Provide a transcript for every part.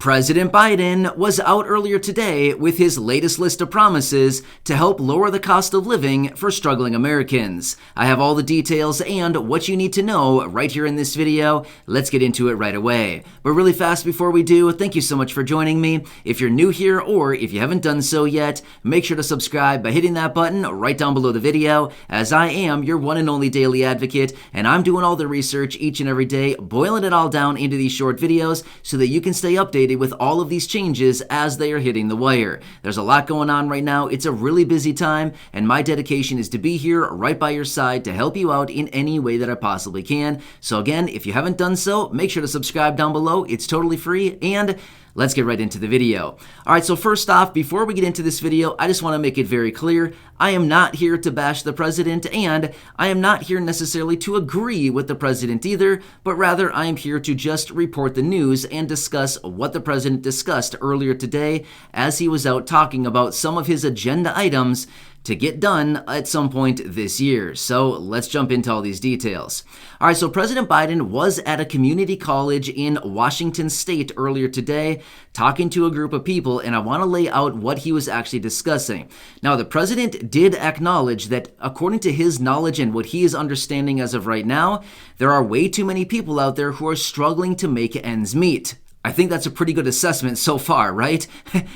President Biden was out earlier today with his latest list of promises to help lower the cost of living for struggling Americans. I have all the details and what you need to know right here in this video. Let's get into it right away. But really fast before we do, thank you so much for joining me. If you're new here or if you haven't done so yet, make sure to subscribe by hitting that button right down below the video, as I am your one and only daily advocate, and I'm doing all the research each and every day, boiling it all down into these short videos so that you can stay updated with all of these changes as they are hitting the wire. There's a lot going on right now. It's a really busy time, and my dedication is to be here right by your side to help you out in any way that I possibly can. So again, if you haven't done so, make sure to subscribe down below. It's totally free, and let's get right into the video. All right, so first off, before we get into this video, I just want to make it very clear, I am not here to bash the president, and I am not here necessarily to agree with the president either, but rather I am here to just report the news and discuss what the president discussed earlier today as he was out talking about some of his agenda items to get done at some point this year. So let's jump into all these details. All right, so President Biden was at a community college in Washington State earlier today talking to a group of people, and I want to lay out what he was actually discussing. Now, the president did acknowledge that according to his knowledge and what he is understanding as of right now, there are way too many people out there who are struggling to make ends meet. I think that's a pretty good assessment so far, right?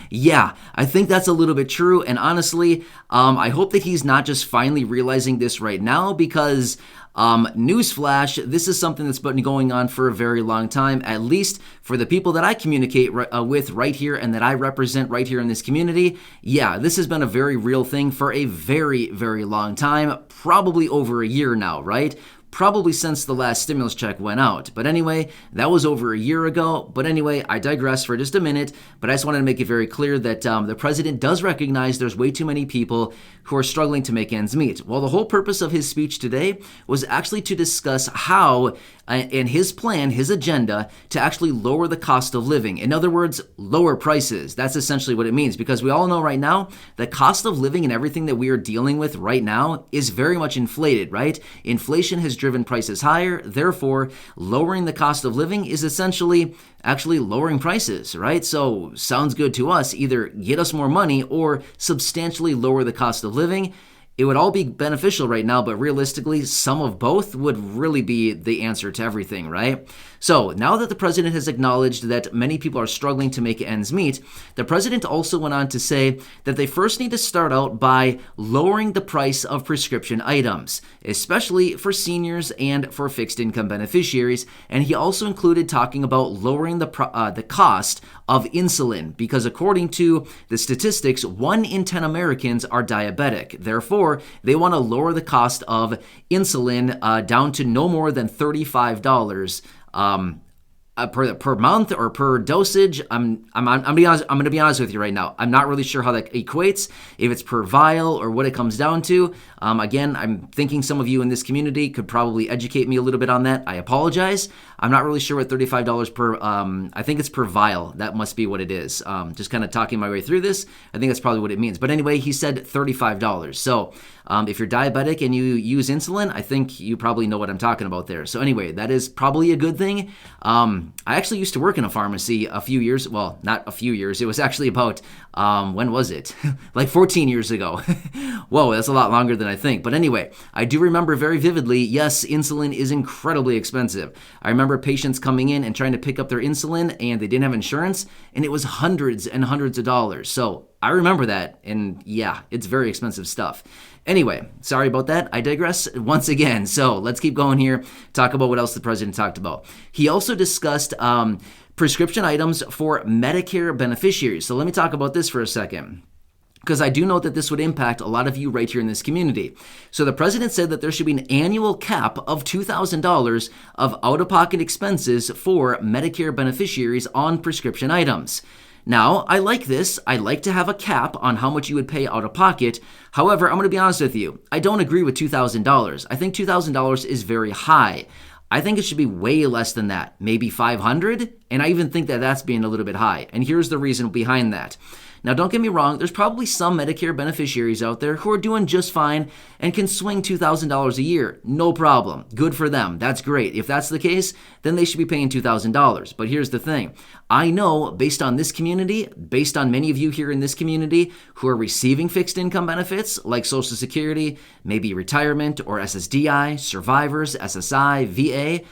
Yeah, I think that's a little bit true. And honestly, I hope that he's not just finally realizing this right now because, newsflash, this is something that's been going on for a very long time, at least for the people that I communicate with right here and that I represent right here in this community. Yeah, this has been a very real thing for a very, very long time, probably over a year now, right? Probably since the last stimulus check went out. But anyway, that was over a year ago. But anyway, I digress for just a minute. But I just wanted to make it very clear that the president does recognize there's way too many people who are struggling to make ends meet. Well, the whole purpose of his speech today was actually to discuss how, and his plan, his agenda, to actually lower the cost of living. In other words, lower prices. That's essentially what it means, because we all know right now the cost of living and everything that we are dealing with right now is very much inflated, right? Inflation has driven prices higher. Therefore, lowering the cost of living is essentially actually lowering prices, right? So sounds good to us. Either get us more money or substantially lower the cost of living. It would all be beneficial right now, but realistically, some of both would really be the answer to everything, right? So now that the president has acknowledged that many people are struggling to make ends meet, the president also went on to say that they first need to start out by lowering the price of prescription items, especially for seniors and for fixed income beneficiaries. And he also included talking about lowering the cost of insulin, because according to the statistics, 1 in 10 Americans are diabetic. Therefore, they want to lower the cost of insulin down to no more than $35 per month or per dosage. I'm going to be honest with you right now. I'm not really sure how that equates, if it's per vial or what it comes down to. Again, I'm thinking some of you in this community could probably educate me a little bit on that. I apologize. I'm not really sure what $35 per, I think it's per vial. That must be what it is. Just kind of talking my way through this. I think that's probably what it means. But anyway, he said $35. So if you're diabetic and you use insulin, I think you probably know what I'm talking about there. So anyway, that is probably a good thing. I actually used to work in a pharmacy a few years, well, not a few years. It was actually about, when was it? Like 14 years ago. Whoa, that's a lot longer than I think. But anyway, I do remember very vividly, yes, insulin is incredibly expensive. I remember patients coming in and trying to pick up their insulin and they didn't have insurance, and it was hundreds and hundreds of dollars. So I remember that, and yeah, it's very expensive stuff. Anyway, sorry about that. I digress once again. So let's keep going here, talk about what else the president talked about. He also discussed prescription items for Medicare beneficiaries. So let me talk about this for a second, because I do know that this would impact a lot of you right here in this community. So the president said that there should be an annual cap of $2,000 of out-of-pocket expenses for Medicare beneficiaries on prescription items. Now, I like this. I like to have a cap on how much you would pay out of pocket. However, I'm going to be honest with you. I don't agree with $2,000. I think $2,000 is very high. I think it should be way less than that, maybe $500, and I even think that that's being a little bit high. And here's the reason behind that. Now, don't get me wrong, there's probably some Medicare beneficiaries out there who are doing just fine and can swing $2,000 a year. No problem. Good for them. That's great. If that's the case, then they should be paying $2,000. But here's the thing. I know, based on this community, based on many of you here in this community who are receiving fixed income benefits like Social Security, maybe retirement or SSDI, survivors, SSI, VA,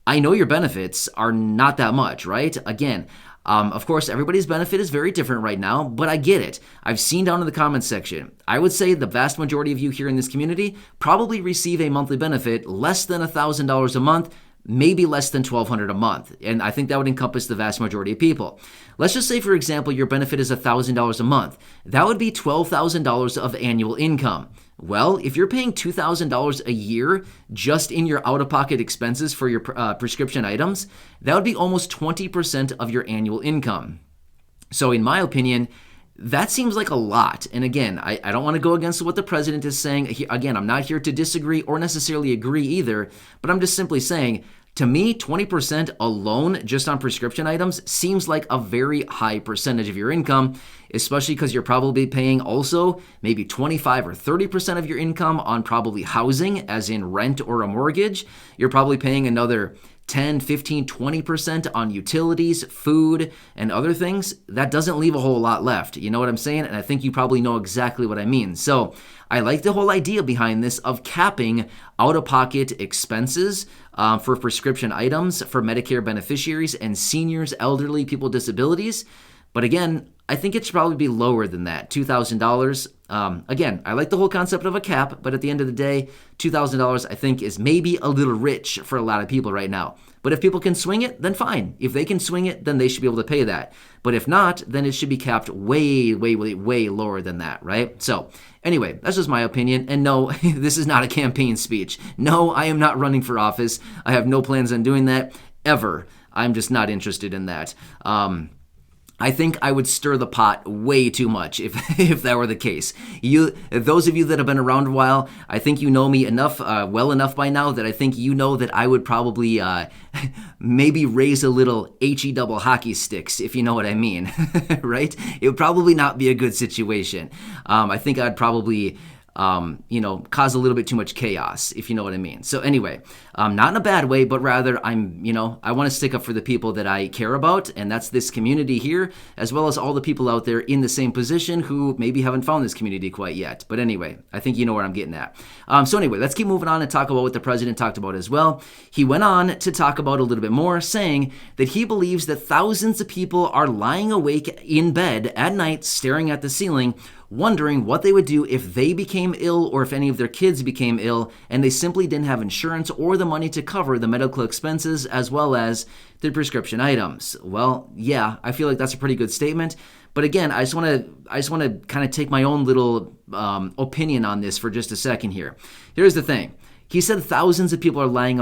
I know your benefits are not that much, right? Again, of course, everybody's benefit is very different right now, but I get it. I've seen down in the comments section. I would say the vast majority of you here in this community probably receive a monthly benefit less than $1,000 a month, maybe less than $1,200 a month. And I think that would encompass the vast majority of people. Let's just say, for example, your benefit is $1,000 a month. That would be $12,000 of annual income. Well, if you're paying $2,000 a year just in your out-of-pocket expenses for your prescription items, that would be almost 20% of your annual income. So in my opinion, that seems like a lot. And again, I don't want to go against what the president is saying. Again, I'm not here to disagree or necessarily agree either, but I'm just simply saying, to me, 20% alone just on prescription items seems like a very high percentage of your income, especially because you're probably paying also maybe 25 or 30% of your income on probably housing, as in rent or a mortgage. You're probably paying another 10, 15, 20% on utilities, food, and other things. That doesn't leave a whole lot left. You know what I'm saying? And I think you probably know exactly what I mean. So I like the whole idea behind this of capping out-of-pocket expenses for prescription items for Medicare beneficiaries and seniors, elderly people with disabilities. But again, I think it should probably be lower than that, $2,000. Again, I like the whole concept of a cap, but at the end of the day, $2,000 I think is maybe a little rich for a lot of people right now. But if people can swing it, then fine. If they can swing it, then they should be able to pay that. But if not, then it should be capped way, way, way, way lower than that, right? So anyway, that's just my opinion. And no, this is not a campaign speech. No, I am not running for office. I have no plans on doing that ever. I'm just not interested in that. I think I would stir the pot way too much if that were the case. Those of you that have been around a while, I think you know me enough, well enough by now that I think you know that I would probably maybe raise a little HE double hockey sticks, if you know what I mean, right? It would probably not be a good situation. I think I'd probably cause a little bit too much chaos, if you know what I mean. So anyway, not in a bad way, but rather I want to stick up for the people that I care about, and that's this community here, as well as all the people out there in the same position who maybe haven't found this community quite yet. But anyway, I think you know where I'm getting at. So anyway, let's keep moving on and talk about what the president talked about as well. He went on to talk about a little bit more, saying that he believes that thousands of people are lying awake in bed at night staring at the ceiling, wondering what they would do if they became ill or if any of their kids became ill and they simply didn't have insurance or the money to cover the medical expenses as well as the prescription items. Well, yeah, I feel like that's a pretty good statement. But again, I just want to kind of take my own little opinion on this for just a second here. Here's the thing. He said thousands of people are lying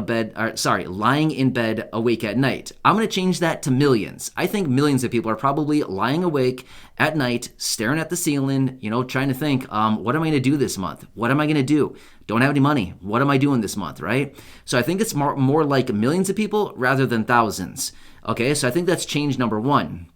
in bed awake at night. I'm going to change that to millions. I think millions of people are probably lying awake at night, staring at the ceiling, trying to think, what am I going to do this month? What am I going to do? Don't have any money. What am I doing this month, right? So I think it's more like millions of people rather than thousands. Okay, so I think that's change number one.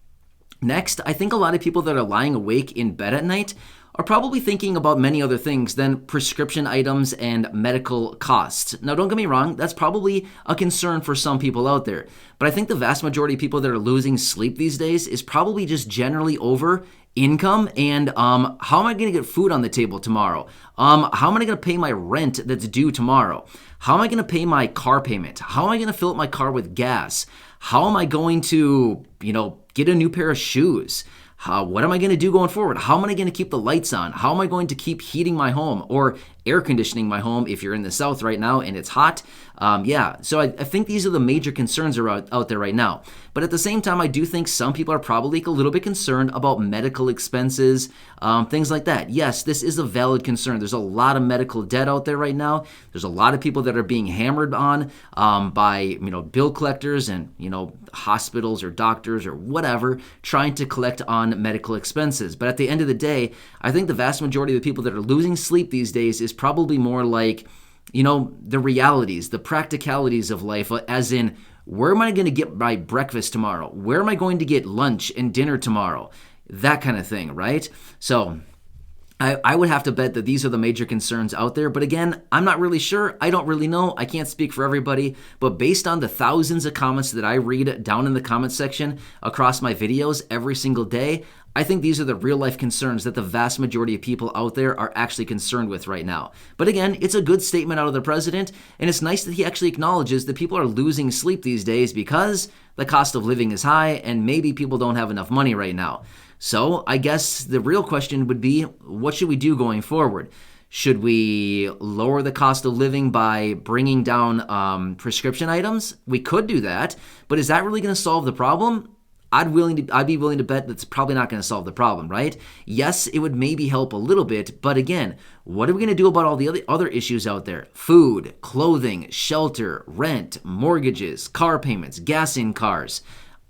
Next, I think a lot of people that are lying awake in bed at night are probably thinking about many other things than prescription items and medical costs. Now, don't get me wrong, that's probably a concern for some people out there. But I think the vast majority of people that are losing sleep these days is probably just generally over income and how am I going to get food on the table tomorrow? How am I going to pay my rent that's due tomorrow? How am I going to pay my car payment? How am I going to fill up my car with gas? How am I going to, get a new pair of shoes? What am I going to do going forward? How am I going to keep the lights on? How am I going to keep heating my home or air conditioning my home if you're in the South right now and it's hot? So I think these are the major concerns out there right now. But at the same time, I do think some people are probably a little bit concerned about medical expenses, things like that. Yes, this is a valid concern. There's a lot of medical debt out there right now. There's a lot of people that are being hammered on by bill collectors and hospitals or doctors or whatever trying to collect on medical expenses. But at the end of the day, I think the vast majority of the people that are losing sleep these days is probably more like the realities, the practicalities of life, as in, where am I going to get my breakfast tomorrow? Where am I going to get lunch and dinner tomorrow? that kind of thing, right? So I would have to bet that these are the major concerns out there. But again, I'm not really sure. I don't really know. I can't speak for everybody. But based on the thousands of comments that I read down in the comment section across my videos every single day, I think these are the real life concerns that the vast majority of people out there are actually concerned with right now. But again, it's a good statement out of the president, and it's nice that he actually acknowledges that people are losing sleep these days because the cost of living is high and maybe people don't have enough money right now. So I guess the real question would be, what should we do going forward? Should we lower the cost of living by bringing down prescription items? We could do that, but is that really going to solve the problem? I'd be willing to bet that's probably not going to solve the problem, right? Yes, it would maybe help a little bit, but again, what are we going to do about all the other issues out there? Food, clothing, shelter, rent, mortgages, car payments, gas in cars,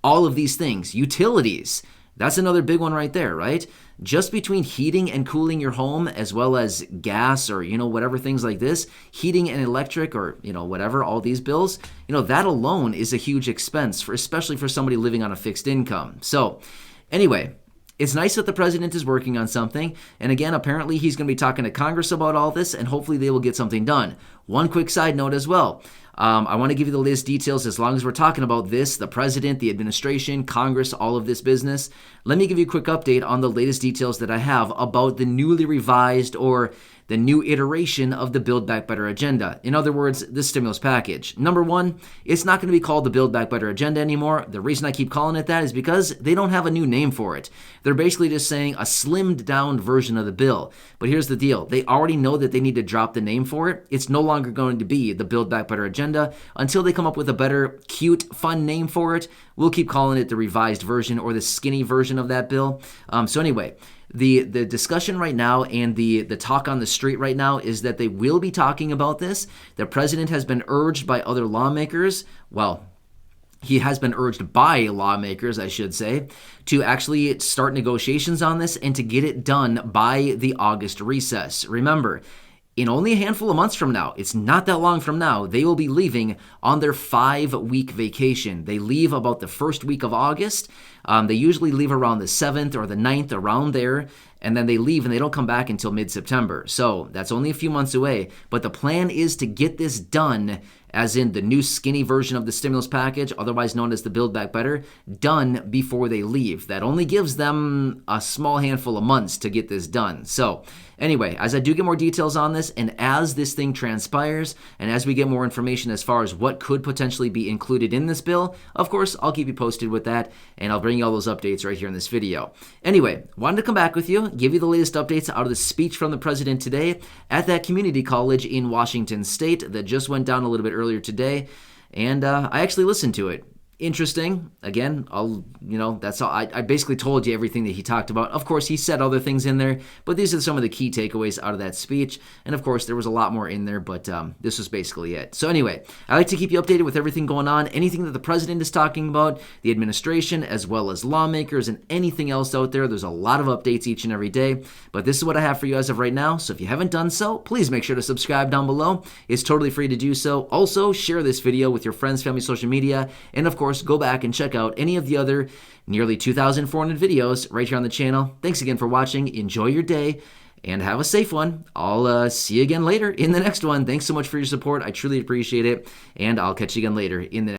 all of these things, utilities. That's another big one right there, right? Just between heating and cooling your home, as well as gas or, whatever things like this, heating and electric or, whatever, all these bills, that alone is a huge expense, especially for somebody living on a fixed income. So anyway, it's nice that the president is working on something. And again, apparently he's going to be talking to Congress about all this, and hopefully they will get something done. One quick side note as well. I want to give you the latest details as long as we're talking about this, the president, the administration, Congress, all of this business. Let me give you a quick update on the latest details that I have about the newly revised or the new iteration of the Build Back Better agenda. In other words, the stimulus package. Number one, it's not going to be called the Build Back Better agenda anymore. The reason I keep calling it that is because they don't have a new name for it. They're basically just saying a slimmed down version of the bill. But here's the deal. They already know that they need to drop the name for it. It's no longer going to be the Build Back Better agenda until they come up with a better, cute, fun name for it. We'll keep calling it the revised version or the skinny version of that bill. So anyway, the discussion right now and the talk on the street right now is that they will be talking about this. The president has been urged by other lawmakers, he has been urged by lawmakers, I should say, to actually start negotiations on this and to get it done by the August recess. Remember, in only a handful of months from now, it's not that long from now, they will be leaving on their 5-week vacation. They leave about the first week of August. They usually leave around the 7th or the 9th, around there, and then they leave and they don't come back until mid-September. So that's only a few months away. But the plan is to get this done, as in the new skinny version of the stimulus package, otherwise known as the Build Back Better, done before they leave. That only gives them a small handful of months to get this done. So anyway, as I do get more details on this, and as this thing transpires, and as we get more information as far as what could potentially be included in this bill, of course, I'll keep you posted with that, and I'll bring you all those updates right here in this video. Anyway, wanted to come back with you, give you the latest updates out of the speech from the president today at that community college in Washington State that just went down a little bit earlier today, and I actually listened to it. Interesting. Again, that's all. I basically told you everything that he talked about. Of course, he said other things in there, but these are some of the key takeaways out of that speech. And of course, there was a lot more in there, but this was basically it. So anyway, I like to keep you updated with everything going on, anything that the president is talking about, the administration, as well as lawmakers, and anything else out there. There's a lot of updates each and every day, but this is what I have for you as of right now. So if you haven't done so, please make sure to subscribe down below. It's totally free to do so. Also, share this video with your friends, family, social media, and of course, go back and check out any of the other nearly 2,400 videos right here on the channel. Thanks again for watching. Enjoy your day and have a safe one. I'll see you again later in the next one. Thanks so much for your support. I truly appreciate it, and I'll catch you again later in the